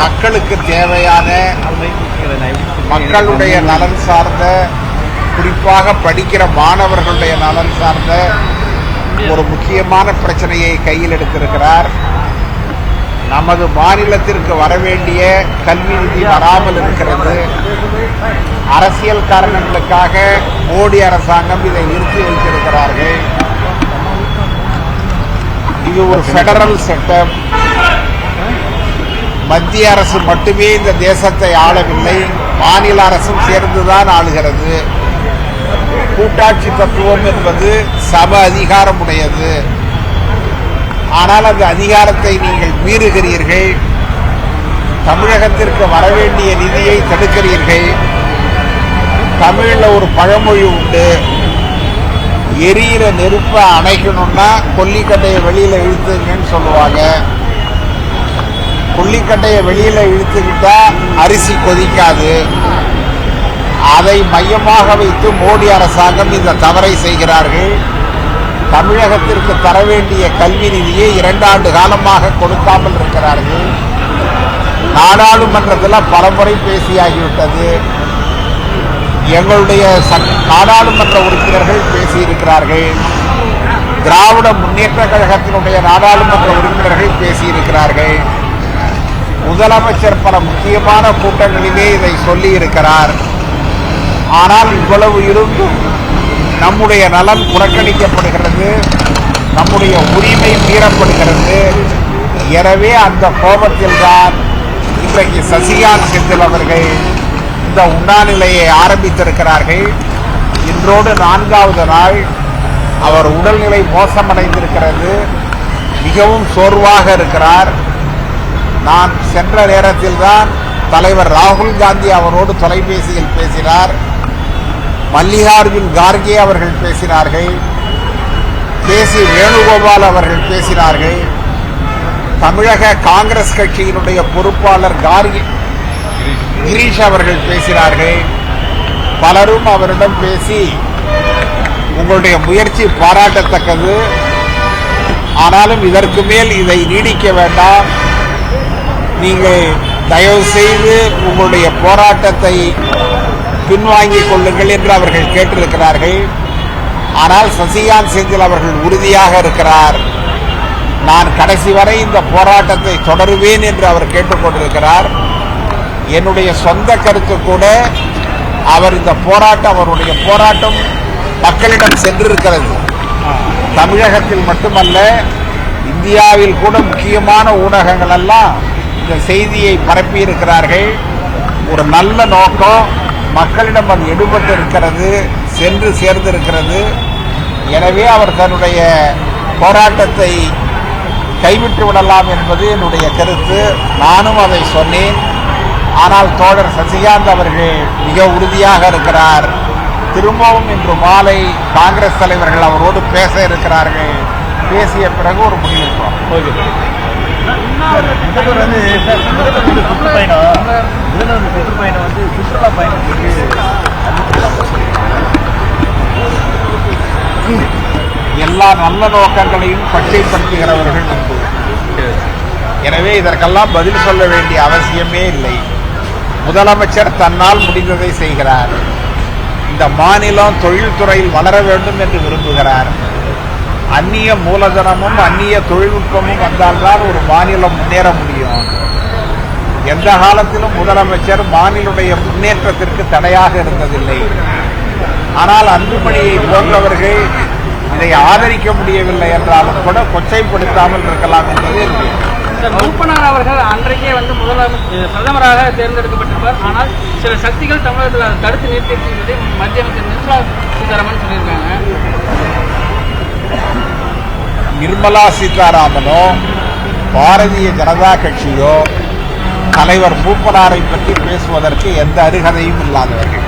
மக்களுக்கு தேவையான மக்களுடைய நலன் சார்ந்த, குறிப்பாக படிக்கிற மாணவர்களுடைய நலன் சார்ந்த ஒரு முக்கியமான பிரச்சனையை கையில் எடுத்திருக்கிறார். நமது மாநிலத்திற்கு வரவேண்டிய கல்வி நிதி வராமல் இருக்கிறது. அரசியல் காரணங்களுக்காக மோடி அரசாங்கம் இதை நிறுத்தி வைத்திருக்கிறார்கள். இது ஒரு பெடரல் சட்டம். மத்திய அரசு மட்டுமே இந்த தேசத்தை ஆளவில்லை, மாநில அரசும் சேர்ந்துதான் ஆளுகிறது. கூட்டாட்சி தத்துவம் என்பது சம அதிகாரம் உடையது. ஆனால் அந்த அதிகாரத்தை நீங்கள் மீறுகிறீர்கள். தமிழகத்திற்கு வரவேண்டிய நிதியை தடுக்கிறீர்கள். தமிழில் ஒரு பழமொழி உண்டு, எரியிற நெருப்பை அணைக்கணும்னா கொல்லிக்கட்டையை வெளியில இழுத்துங்கன்னு சொல்லுவாங்க. கொல்லிக்கட்டையை வெளியில இழுத்துக்கிட்டா அரிசி கொதிக்காது. அதை மையமாக வைத்து மோடி அரசாங்கம் இந்த தவறை செய்கிறார்கள். தமிழகத்திற்கு தர வேண்டிய கல்வி நிதியை 2 ஆண்டு காலமாக கொடுக்காமல் இருக்கிறார்கள். நாடாளுமன்றத்தில் பலமுறை பேசியாகிவிட்டது. எங்களுடைய நாடாளுமன்ற உறுப்பினர்கள் பேசியிருக்கிறார்கள். திராவிட முன்னேற்ற கழகத்தினுடைய நாடாளுமன்ற உறுப்பினர்கள் பேசியிருக்கிறார்கள். முதலமைச்சர் பல முக்கியமான கூட்டங்களிலே இதை சொல்லி இருக்கிறார். ஆனால் இவ்வளவு இருந்தும் நம்முடைய நலன் புறக்கணிக்கப்படுகிறது, நம்முடைய உரிமை மீறப்படுகிறது. எனவே அந்த கோபத்தில் தான் இன்றைக்கு சசிகாந்த் செந்தில் அவர்கள் இந்த உண்ணாநிலையை ஆரம்பித்திருக்கிறார்கள். இன்றோடு 4வது நாள். அவர் உடல்நிலை மோசமடைந்திருக்கிறது, மிகவும் சோர்வாக இருக்கிறார். நான் சென்ற நேரத்தில் தான் தலைவர் ராகுல் காந்தி அவரோடு தொலைபேசியில் பேசினார். மல்லிகார்ஜுன் கார்கே அவர்கள் பேசினார்கள். கேசி வேணுகோபால் அவர்கள் பேசினார்கள். தமிழக காங்கிரஸ் கட்சியினுடைய பொறுப்பாளர் கிரீஷ் அவர்கள் பேசினார்கள். பலரும் அவரிடம் பேசி, உங்களுடைய முயற்சி பாராட்டத்தக்கது, ஆனாலும் இதற்கு மேல் இதை நீடிக்க வேண்டாம், நீங்கள் தயவு செய்து உங்களுடைய போராட்டத்தை பின்வாங்கிக் கொள்ளுங்கள் என்று அவர்கள் கேட்டிருக்கிறார்கள். ஆனால் சசிகாந்த் செந்தில் அவர்கள் உறுதியாக இருக்கிறார். நான் கடைசி வரை இந்த போராட்டத்தை தொடருவேன் என்று அவர் கேட்டுக்கொண்டிருக்கிறார். என்னுடைய சொந்த கருத்து கூட, அவர் இந்த அவருடைய போராட்டம் மக்களிடம் சென்றிருக்கிறது. தமிழகத்தில் மட்டுமல்ல, இந்தியாவில் கூட முக்கியமான ஊடகங்கள் எல்லாம் இந்த செய்தியை பரப்பி இருக்கிறார்கள். ஒரு நல்ல நோக்கம், மக்களிடம் அது எடுபட்டு இருக்கிறது, சென்று சேர்ந்திருக்கிறது. எனவே அவர் தன்னுடைய போராட்டத்தை கைவிட்டு விடலாம் என்பது என்னுடைய கருத்து. நானும் அதை சொன்னேன். ஆனால் தோழர் சசிகாந்த் அவர்கள் மிக உறுதியாக இருக்கிறார். திரும்பவும் இன்று மாலை காங்கிரஸ் தலைவர்கள் அவரோடு பேச இருக்கிறார்கள். பேசிய பிறகு ஒரு முடிவு. சுற்றுலா பயணத்துக்கு எல்லா நல்ல நோக்கங்களையும் பச்சைப்படுத்துகிறவர்கள் உண்டு. எனவே இதற்கெல்லாம் பதில் சொல்ல வேண்டிய அவசியமே இல்லை. முதலமைச்சர் தன்னால் முடிந்ததை செய்கிறார். இந்த மாநிலம் தொழில்துறையில் வளர வேண்டும் என்று விரும்புகிறார். அந்நிய மூலதனமும் அந்நிய தொழில்நுட்பமும் வந்தால்தான் ஒரு மாநிலம் முன்னேற முடியும். எந்த காலத்திலும் முதலமைச்சர் மாநிலுடைய முன்னேற்றத்திற்கு தடையாக இருந்ததில்லை. ஆனால் அன்புமணியை போன்றவர்கள் இதை ஆதரிக்க முடியவில்லை என்றாலும் கூட கொச்சைப்படுத்தாமல் இருக்கலாம் என்பது மூப்பனார் அவர்கள் அன்றைக்கே பிரதமராக தேர்ந்தெடுக்கப்பட்டிருப்பார். ஆனால் சில சக்திகள் தமிழகத்தில் தடுத்து நிறுத்தியிருப்பதை மத்திய அமைச்சர் நிர்மலா சீதாராமன் சொல்லியிருக்காங்க. நிர்மலா சீதாராமனோ பாரதிய ஜனதா கட்சியோ தலைவர் மூப்பனாரை பற்றி பேசுவதற்கு எந்த அருகதையும் இல்லாதவர்கள்.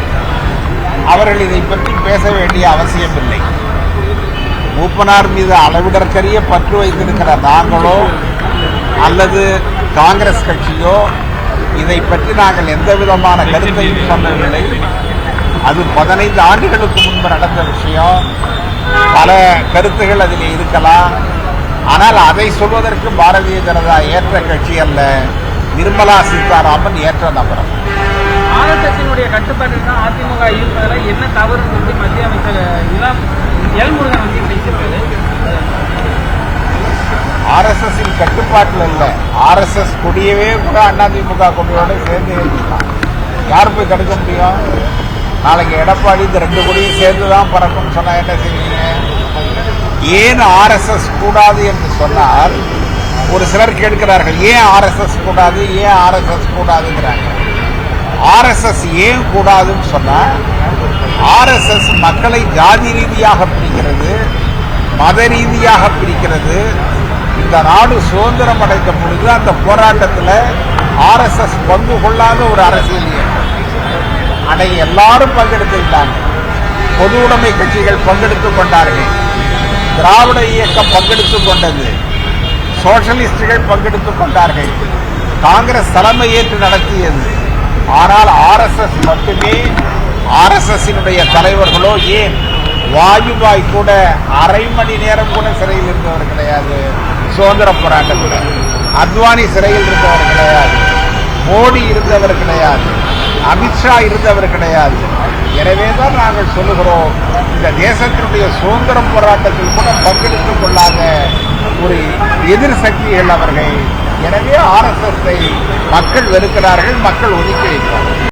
அவர்கள் இதை பற்றி பேச வேண்டிய அவசியம் இல்லை. மூப்பனார் மீது அளவிடற்கரிய பற்று வைத்திருக்கிற நாங்களோ அல்லது காங்கிரஸ் கட்சியோ இதை பற்றி நாங்கள் எந்த விதமான கருத்தையும் சொல்லவில்லை. அது 15 ஆண்டுகளுக்கு முன்பு நடந்த விஷயம். பல கருத்துகள் அதில் இருக்கலாம். ஆனால் அதை சொல்வதற்கு பாரதிய ஜனதா ஏற்ற கட்சி அல்ல. நிர்மலா சீதாராமன் ஏற்ற நபர். ஆர்எஸ்எஸ்னுடைய கட்டுப்பாட்டில் தான் அதிமுக இருப்பதில் என்ன தவறு வந்து மத்திய அமைச்சர் எல் முருகன் வந்து பேசியிருக்காரு. RSS கட்டுப்பாட்டில் இல்லை, RSS கொடியவே கூட அதிமுக கொடியோட சேர்ந்து ஏற்றிக்கலாம். யார் போய் தடுக்க முடியும்? நாளைக்கு எடப்பாடி இந்த 2 கொடியும் சேர்ந்து தான் பறக்கும்னு சொன்னா என்ன செய்வீங்க? ஏன் RSS கூடாது என்று சொன்னால் ஒரு சிலர் கேட்கிறார்கள், ஏன் RSS கூடாது, ஏன் RSS கூடாதுங்கிறாங்க. RSS ஏன் கூடாதுன்னு சொன்னா, RSS மக்களை ஜாதி ரீதியாக பிரிக்கிறது, மத ரீதியாக பிரிக்கிறது. இந்த நாடு சுதந்திரம் அடைந்த பொழுது அந்த போராட்டத்தில் RSS பங்கு கொள்ளாத ஒரு அரசியல் இயக்கம். அன்னைக்கு எல்லாரும் பங்கெடுத்துட்டாங்க. பொது உடைமை கட்சிகள் பங்கெடுத்துக் கொண்டார்கள், திராவிட இயக்கம் பங்கெடுத்துக் கொண்டது, சோஷலிஸ்டுகள் பங்கெடுத்துக் கொண்டார்கள், காங்கிரஸ் தலைமை ஏற்று நடத்தியது. ஆனால் RSS மட்டுமே, RSS-னுடைய தலைவர்களோ ஏன் வாஜ்பாய் கூட அரை மணி நேரம் கூட சிறையில் இருந்தவர் கிடையாது. சுதந்திர போராட்டத்தில் அத்வானி சிறையில் இருந்தவர் கிடையாது, மோடி இருந்தவர் கிடையாது, அமித்ஷா இருந்தவர் கிடையாது. எனவேதான் நாங்கள் சொல்லுகிறோம், இந்த தேசத்தினுடைய சுதந்திர போராட்டத்தில் கூட பங்கெடுத்துக் கொள்ளாத ஒரு எதிர் சக்திகள் அவர்கள். எனவே RSS-ஐ மக்கள் வெறுக்கிறார்கள், மக்கள் ஒதுக்கி வைக்கிறார்கள்.